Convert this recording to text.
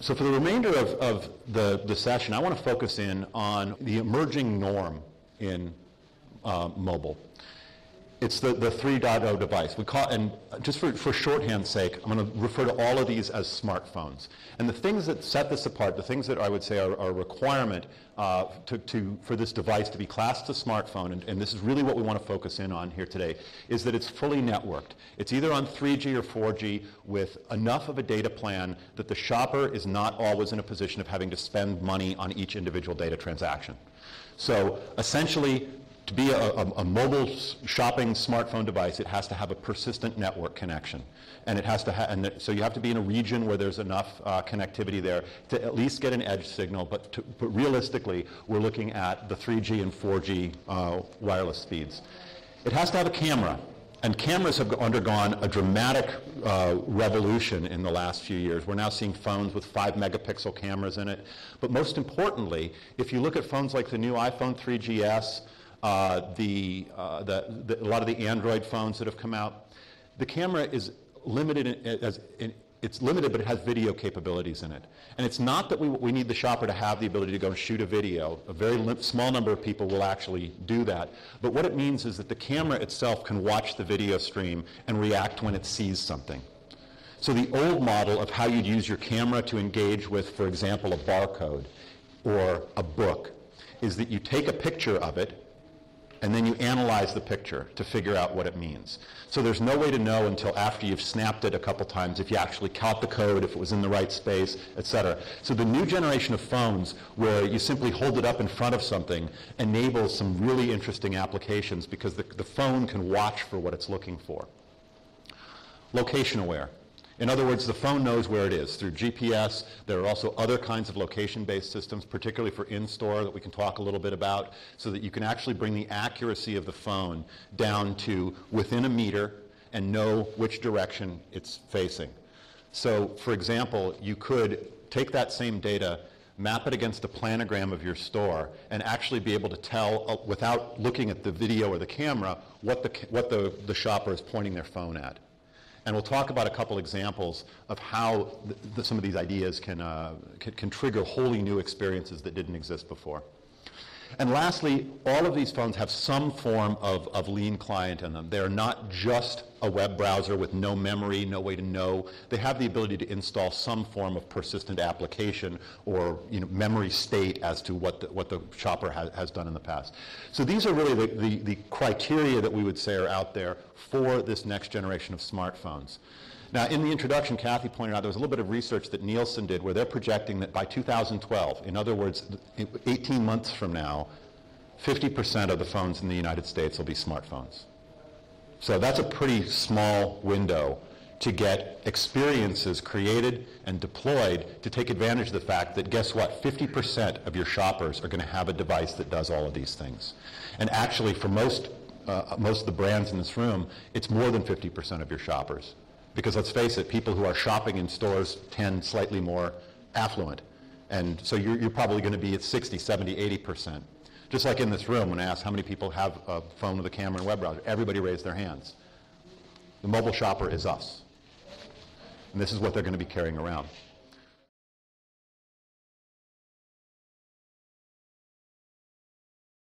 So for the remainder of the session, I want to focus in on the emerging norm in mobile. It's the 3.0 device. We call, and just for shorthand's sake, I'm going to refer to all of these as smartphones. And the things that set this apart, the things that I would say are a requirement for this device to be classed as a smartphone, and this is really what we want to focus in on here today, is that it's fully networked. It's either on 3G or 4G with enough of a data plan that the shopper is not always in a position of having to spend money on each individual data transaction. So essentially, to be a mobile shopping smartphone device, it has to have a persistent network connection. And it has to so you have to be in a region where there's enough connectivity there to at least get an edge signal, but realistically, we're looking at the 3G and 4G wireless speeds. It has to have a camera. And cameras have undergone a dramatic revolution in the last few years. We're now seeing phones with 5-megapixel cameras in it. But most importantly, if you look at phones like the new iPhone 3GS, a lot of the Android phones that have come out, the camera is limited it's limited, but it has video capabilities in it. And it's not that we need the shopper to have the ability to go and shoot a video. A very small number of people will actually do that. But what it means is that the camera itself can watch the video stream and react when it sees something. So the old model of how you'd use your camera to engage with, for example, a barcode or a book, is that you take a picture of it and then you analyze the picture to figure out what it means. So there's no way to know until after you've snapped it a couple times if you actually caught the code, if it was in the right space, etc. So the new generation of phones where you simply hold it up in front of something enables some really interesting applications because the phone can watch for what it's looking for. Location aware. In other words, the phone knows where it is through GPS. There are also other kinds of location-based systems, particularly for in-store, that we can talk a little bit about, so that you can actually bring the accuracy of the phone down to within a meter and know which direction it's facing. So, for example, you could take that same data, map it against a planogram of your store, and actually be able to tell, without looking at the video or the camera, what the shopper is pointing their phone at. And we'll talk about a couple examples of how some of these ideas can trigger wholly new experiences that didn't exist before. And lastly, all of these phones have some form of lean client in them. They're not just a web browser with no memory, no way to know. They have the ability to install some form of persistent application or memory state as to what the shopper has done in the past. So these are really the criteria that we would say are out there for this next generation of smartphones. Now, in the introduction, Kathy pointed out there was a little bit of research that Nielsen did where they're projecting that by 2012, in other words, 18 months from now, 50% of the phones in the United States will be smartphones. So that's a pretty small window to get experiences created and deployed to take advantage of the fact that, guess what, 50% of your shoppers are going to have a device that does all of these things. And actually, for most of the brands in this room, it's more than 50% of your shoppers. Because let's face it, people who are shopping in stores tend slightly more affluent. And so you're probably going to be at 60, 70, 80%. Just like in this room, when I asked how many people have a phone with a camera and web browser, everybody raised their hands. The mobile shopper is us. And this is what they're going to be carrying around.